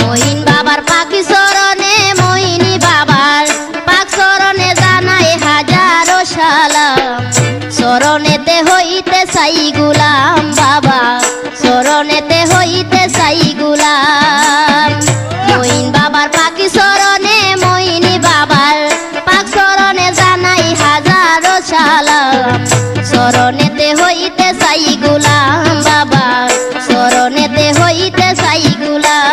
মহিন বাবার পাখি চরণে মহিনী বাবার পাক চরণে জানাই হাজারো সালাম। চরণেতে হইতে চাই গুলাম বাবা, চরণেতে হইতে চাই গুলাম। মহিন বাবার পাখি চরণে মহিনী বাবার পাক চরণে জানাই হাজারো সালাম। চরণেতে হইতে চাই গুলাম বাবা, চরণেতে হইতে চাই গুলাম।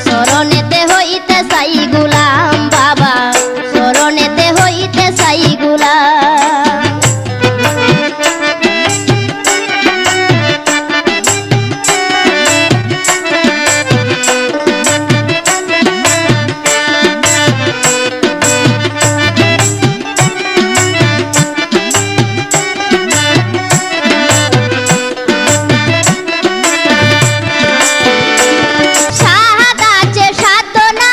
চরণেতে হইতে চাই গুলাম বাবা, চরণেতে হইতে চাই গুলাম। সাত আছে সাধনা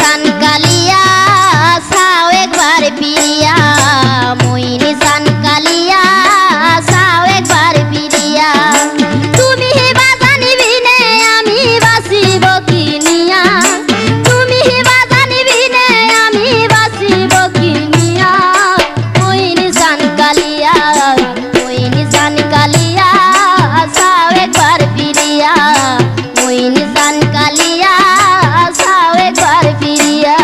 নিশান কালিয়া চাও একবার ফিরিয়া, মই নিশান কালিয়া চাও একবার ফিরিয়া। তুমি বা জানিবি নে আমি বাঁচিব কিনিয়া, তুমি বা জানিবি নে আমি বাঁচিব কিনিয়া। মই নিশান কালিয়া, মই নিশান কালিয়া চাও একবার ফিরিয়া, মই নিশান কালিয়া চাও একবার ফিরিয়া।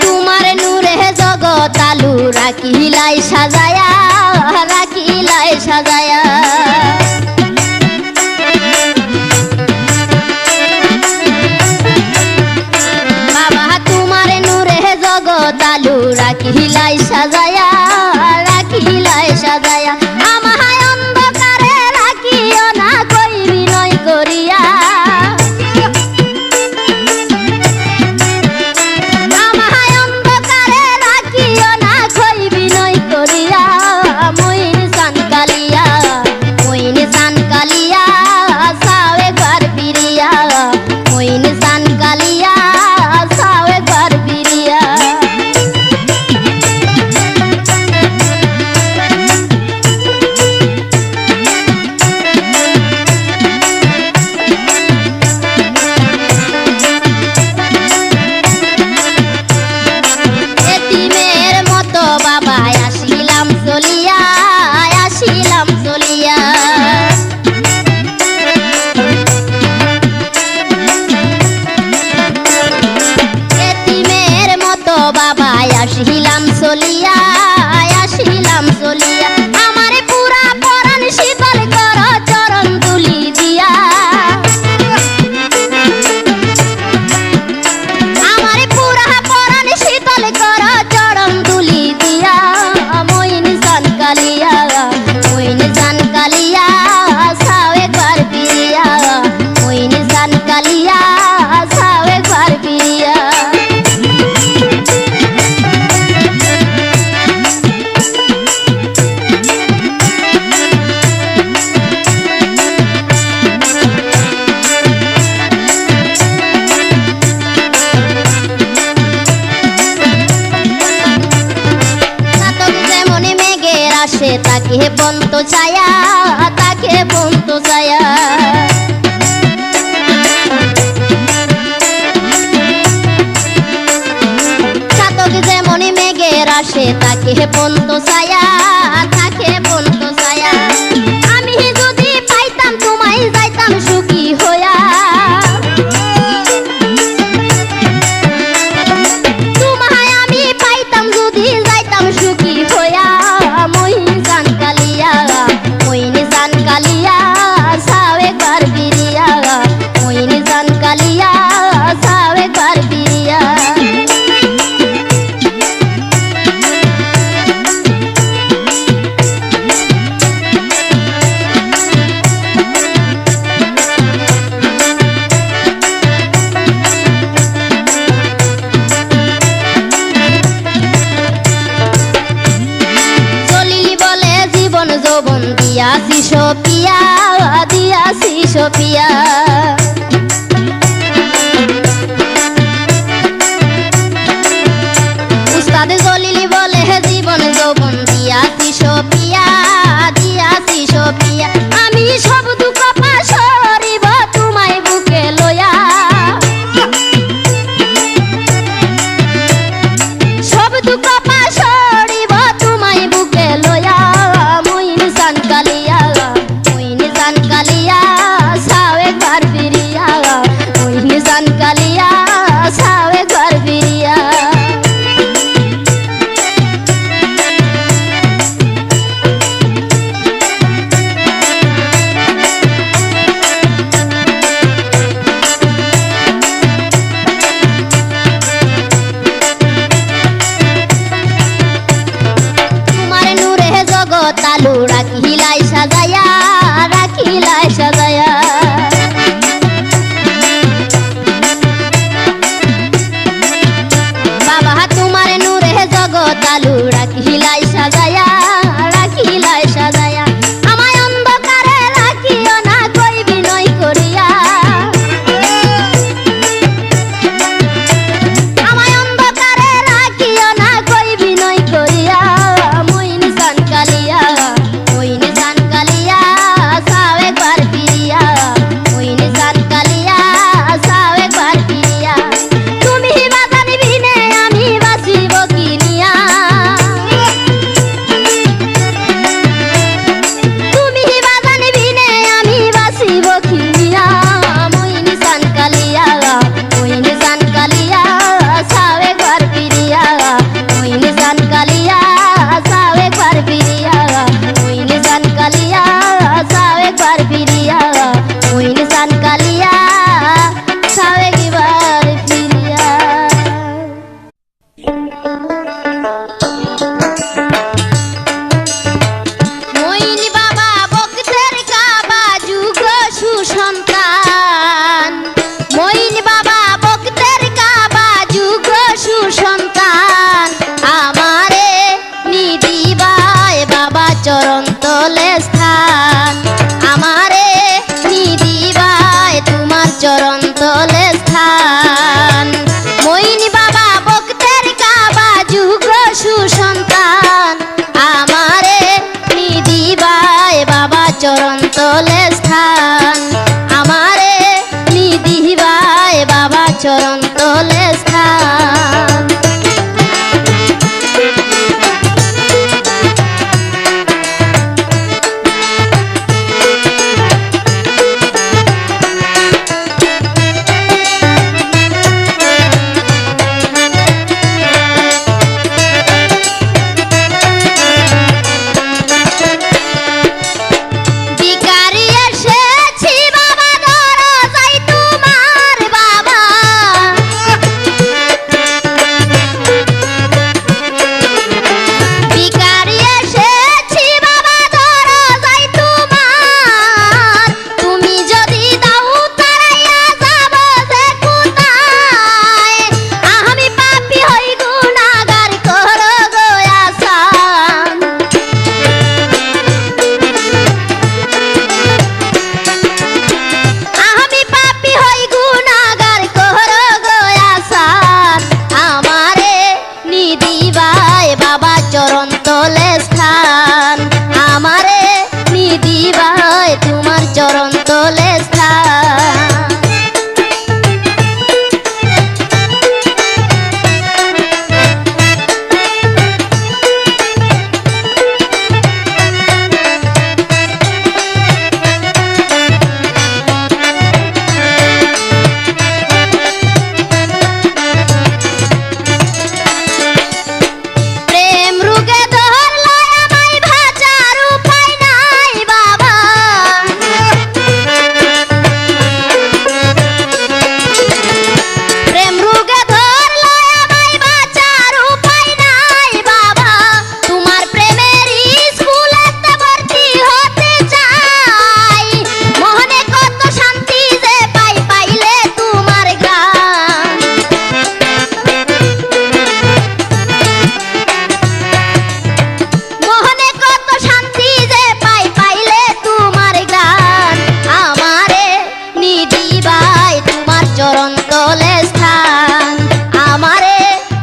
তোমার নূরে জগৎ আলু রাখিলাই সাজায়া, রাখিলাই সাজায়া। বাবা তোমার নূরে জগৎ আলু রাখিলাই সাজায়া, রাখিলাই সাজায়া। আমায় অন্ধকারে রাখিও না কই বিনয় করিয়া, আমায় অন্ধকারে রাখিও না কই বিনয় করিয়া। মই নিশান কালিয়া, মই নিশান কালিয়া চাও একবার ফিরিয়া, মই নিশান কালিয়া চাও একবার ফিরিয়া। এতিমের মতো বাবা আসিলাম চলিয়া, আসিলাম চলিয়া। এতিমের মতো বাবা আসিলাম চলিয়া, আসিলাম চলিয়া। আমারে পুরা পরাণ শীতল কর চরণ তুলি দিয়া, আমারে পুরা পরাণ শীতল কর চরণ তুলি দিয়া। মই নিশান কালিয়া, মই নিশান কালিয়া চাও একবার ফিরিয়া, মই নিশান কালিয়া চাও একবার ফিরিয়া। চাতক যেমন মেঘের আসে তাকে বন্ত ছায়া, তাকে বন্ত ছায়া। চাতক যেমন মেঘের আসে তাকে বন্ত ছায়া, তাকে বন্ত ছায়া। আমি যদি পাইতাম তোমায় যাইতাম সুখী হইয়া, তোমায় আমি পাইতাম যদি যাইতাম সুখী হইয়া। মই নিশান কালিয়া, মই নিশান কালিয়া চাও একবার ফিরিয়া, মই নিশান কালিয়া চাও একবার ফিরিয়া। চলিলি বলে জীবন যৌবন দিয়াছি সপিয়া, দিয়াছি সপিয়া। উস্তাদ জলিলি বলে জীবন যৌবন দিয়াছি সপিয়া, দিয়াছি সপিয়া। আমি সব দুঃখ পাশরিব তোমায় বুকে লয়া, সব দুঃখ পাশরিব তোমায় বুকে লয়া। মই নিশান কালিয়া, মই নিশান কালিয়া চাও একবার তলে স্থান। মইনি বাবা ভক্তের কাবা যুগ সুসন্তান, আমারে নিদিবাই বাবা চরণ তলে স্থান, আমারে নিদিবাই বাবা চরণ তলে স্থান। চরণ তলে স্থান, আমারে নিদিবাই তোমার চরণ তলে স্থান। চরণ তলে স্থান, আমারে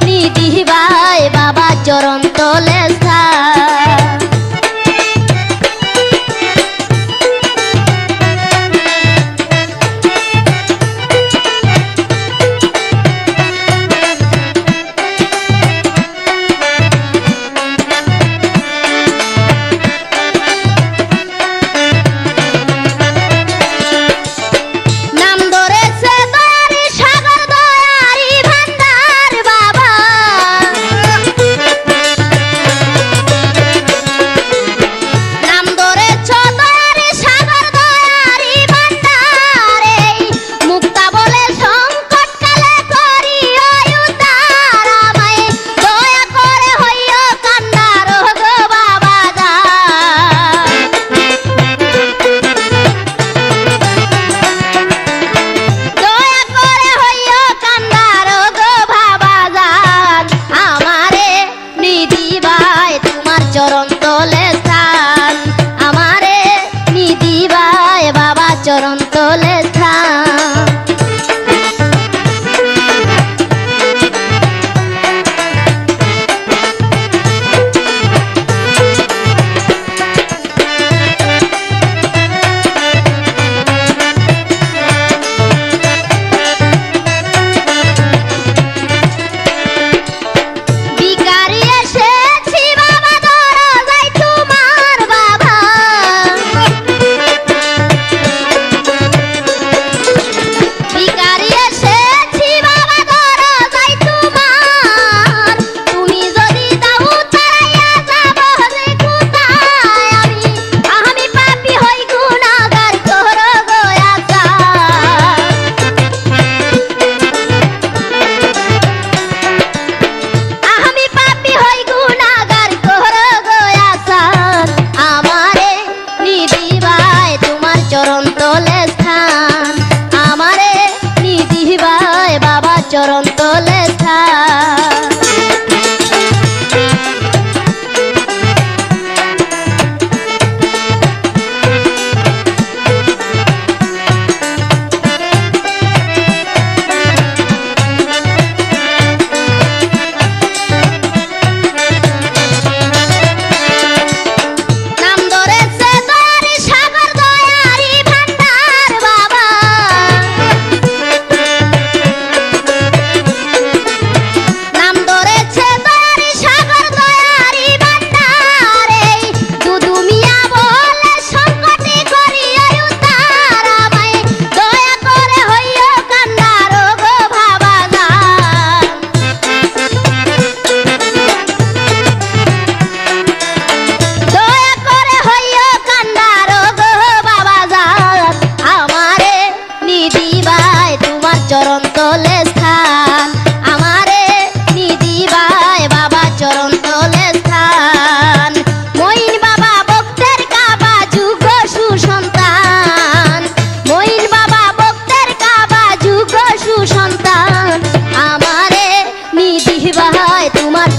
নিদিবাই বাবা চরণ তলে স্থান। চরণ তলে স্থান, আমারে নিদিবাই বাবা চরণ তলে স্থান। চরণ তলে স্থান।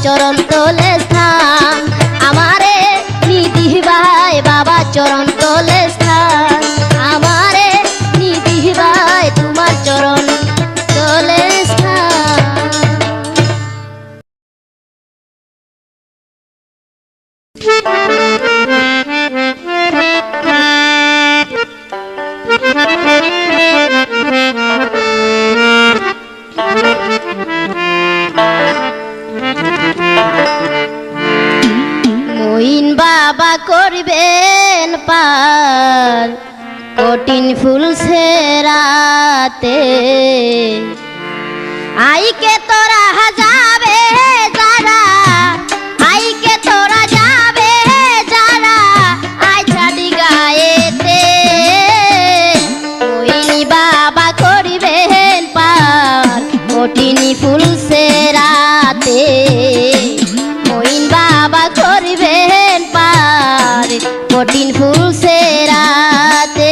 চরণ তলে স্থান, আমারে নিধি ভাই বাবা চরণ তলে স্থান, আমারে নিধি ভাই তোমার চরণ তলে স্থান। মইন বাবা করবেন পার কঠিন ফুল সেরাতে, আইকে তোরা যাবে যারা, আইকে তোরা যাবে যারা, আই ছাড়ি গায়েতে। মইন বাবা করবেন পার কঠিন ফুল সেরাতে, মইন বাবা করবেন পার কঠিন ফুল সেরাতে।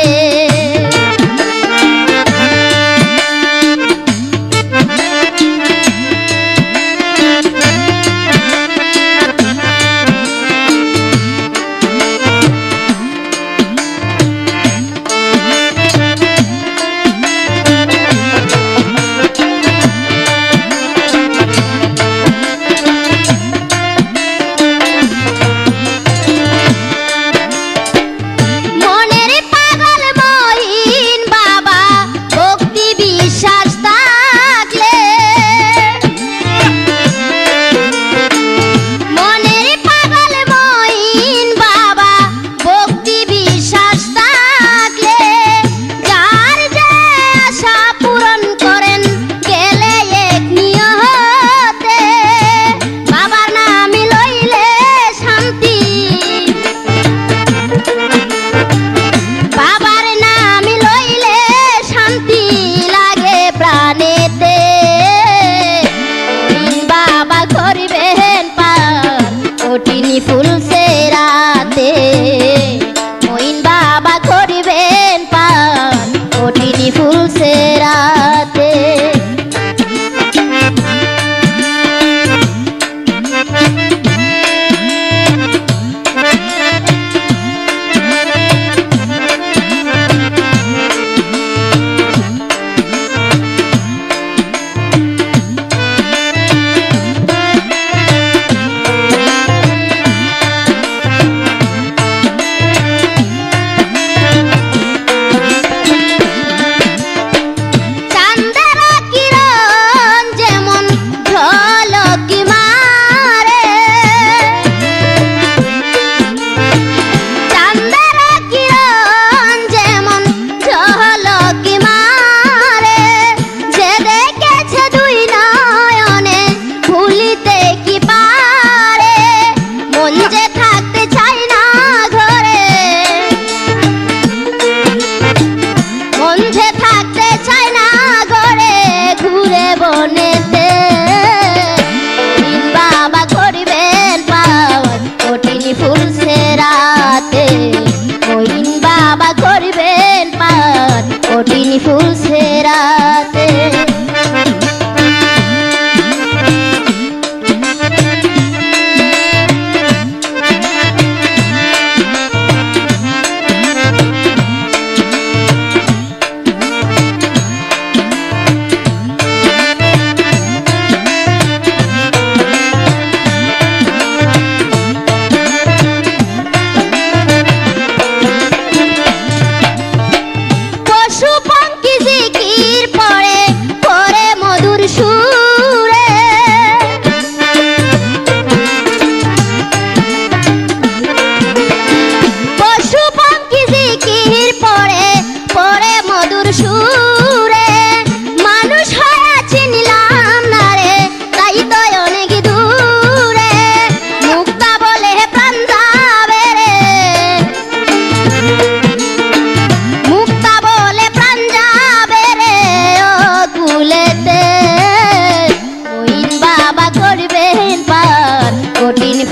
ফুল সেরাতে, মইন বাবা করবেন পার কঠিন ফুল সেরাতে। ফুল সেরাতে, মইন বাবা করবেন পার কঠিন ফুল সেরাতে।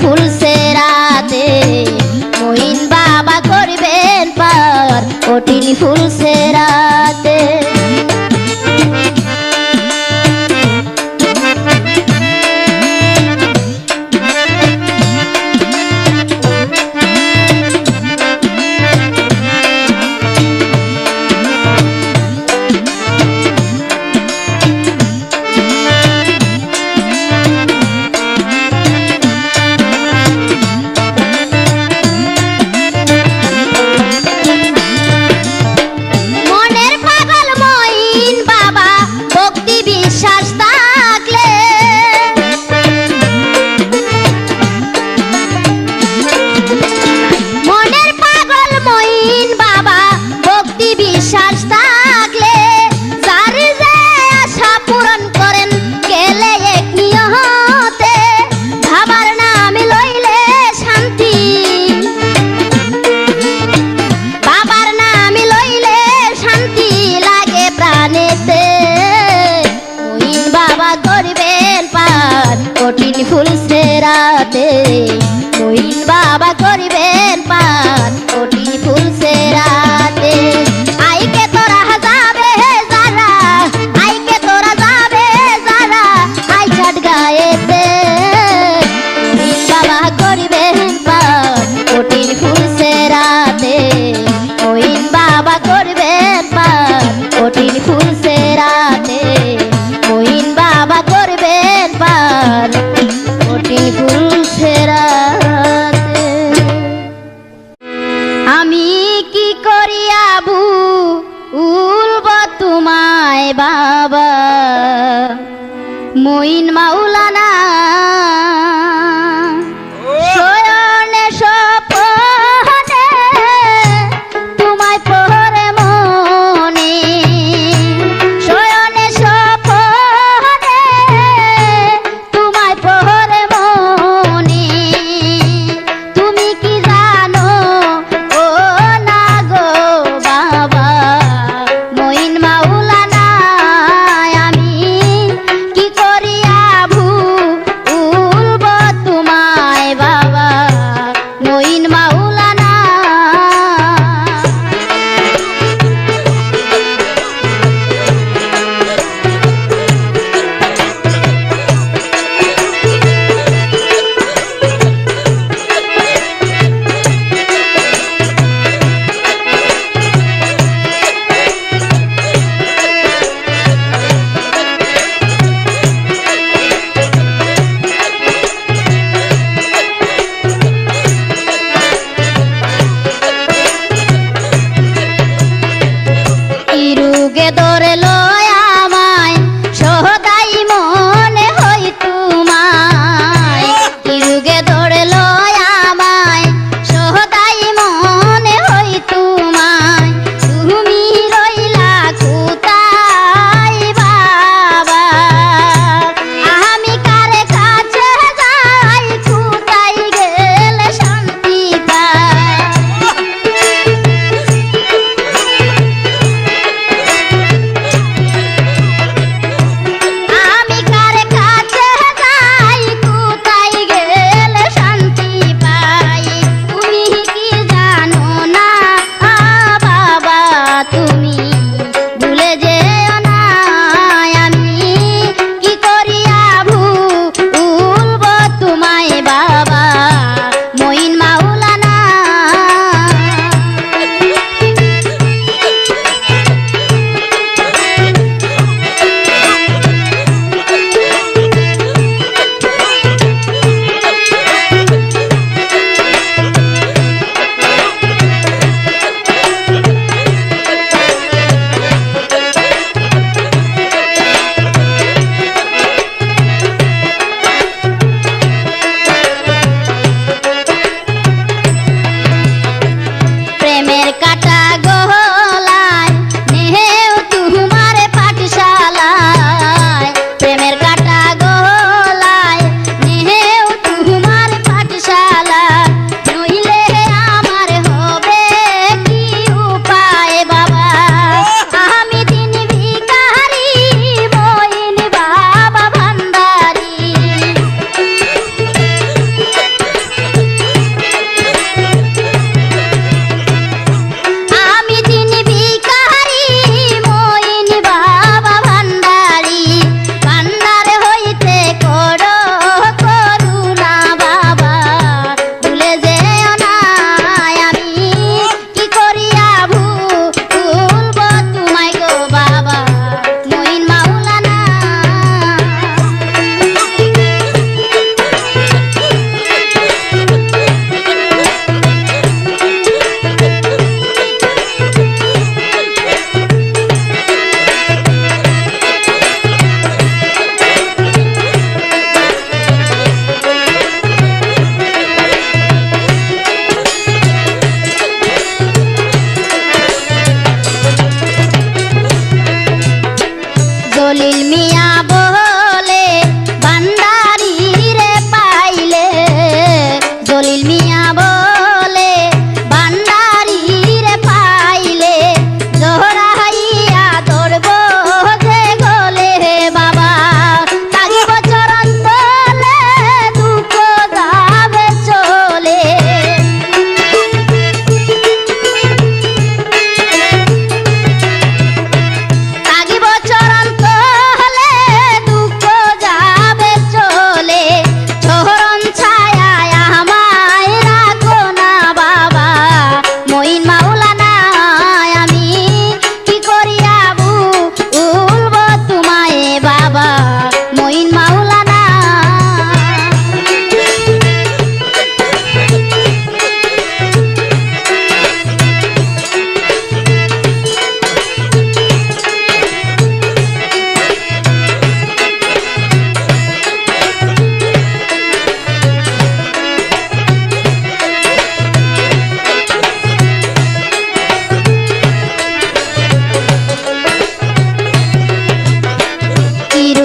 ফুল সেরাতে, মইন বাবা করবেন পার কঠিন ফুল সেরাতে। মঈন মাওলানা শয়নে স্বপনে তোমায় পড়ে মনে, শয়নে স্বপনে তোমায় পড়ে মনে। তুমি কি জানো ও না গো বাবা, মঈন মাওলানা আমি কি করিয়া ভুলব তোমায় বাবা, মঈন মাওলানা। ইরুগে ধরে লয় আমায় সদাই মনে হই তোমায়, ইরুগে ধরে লয় আমায় সদাই মনে হই তোমায়। তুমি রইলা কোথায় বাবা, আমি কারে কাছে যাই, কোথায় গেলে শান্তি পাই। আমি কারে কাছে যাই, কোথায় গেলে শান্তি পাই। তুমি কি জানো না বাবা, তুমি ভুলে যেও না আমি কি করিয়া ভুলব তোমায় বাবা, মঈন মাওলানা। প্রেমের কাটা গলায় নেহেও তোমার পাঠশালায়, প্রেমের কাটা গলায় নেহেও তোমার পাঠশালায়। নইলে আমার হবে কি উপায় বাবা, আমি দিন ভিখারি মঈন বাবা ভান্ডারি। আমি দিন ভিখারি মঈন বাবা ভান্ডারি, ভান্ডার হইতে করো করুণা বাবা, ভুলে যেও না আমি কি করিয়া ভুলব তোমায় গো বাবা, মঈন মাওলানা। জলিল মিয়া বলে ভান্ডারি রে পাইলে, জলিল মিয়া বলে ভান্ডারি রে পাইলে, জহরাইয়া ধরব যে গলে বাবা, তাগিব চরণ তলে দুঃখ যাবে চলে। তাগিব চরণ তলে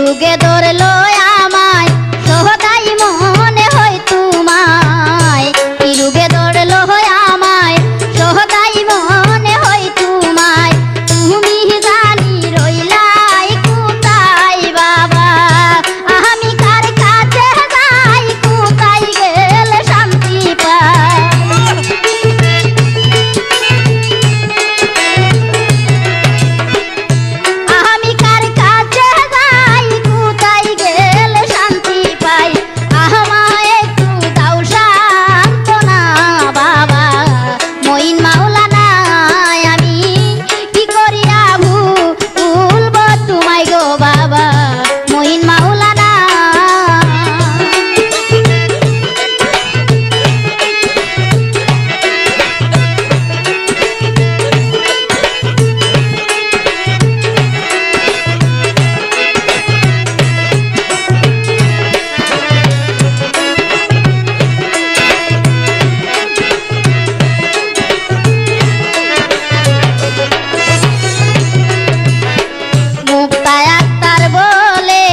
রোগে ধরলো আমায় সহদাই মনে হয় তোমায় কি রোগে ধরলো আমায় সহদাই মনে হয় তোমায় তুমি জানি রইলাই কোথায় বাবা আমি কার কাছে যাই কোথায় গেলে শান্তি পাই আমি কার কাছে যাই কোথায় গেলে শান্তি পাই আমায় একটু দাও সান্ত্বনা বাবা মইন মাওলানা আমি কি করিয়া ভুলব তোমায় গো বাবা মইন মাওলানা মুক্তায় আক্তার বলে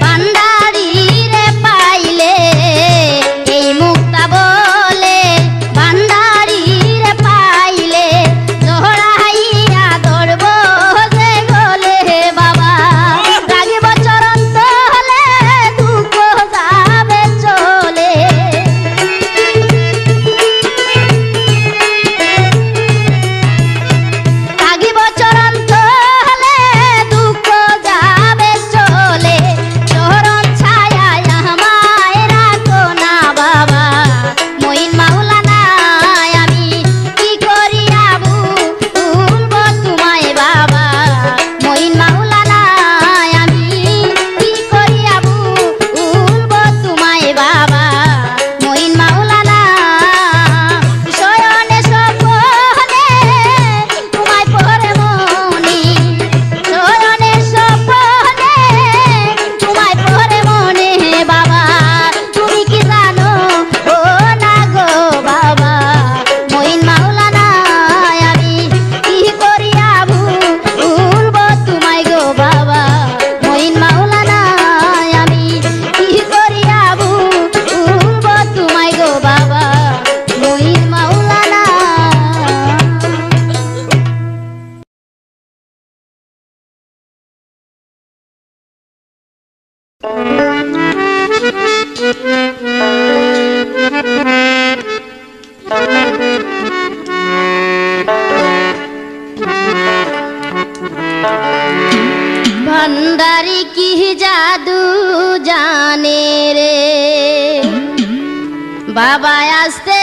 ভান্ডারি রে পাইলে এই মুক্তা বলে ভান্ডারি রে পাইলে জহরাইয়া ধরব যে গলে বাবা রাগিব চরণ তলে দুঃখ যাবে চলে রাগিব চরণ তলে দুঃখ যাবে চলে চরণ ছায়ায় আমায় রাখো না বাবা মইন মাওলানা আমি কি করিয়া ভুলব তোমায় বাবা মইন মাওলানা আমি কি করিয়া ভুলব তোমায় বাবা মইন মাওলানা শয়নে স্বপ্নে তোমায় পরে মনি শয়নে স্বপ্নে তোমায় পরে মনে বাবা তুমি কি জানো ও না গো বাবা মইন মাওলানা আমি কি করিয়া ভুলব তোমায় গো বাবা মইন মাওলানা আমি কি করিয়া ভুলব তোমায় গো বাবা মইন মাওলানা भंडारी की जादू जाने रे बाबा आस्ते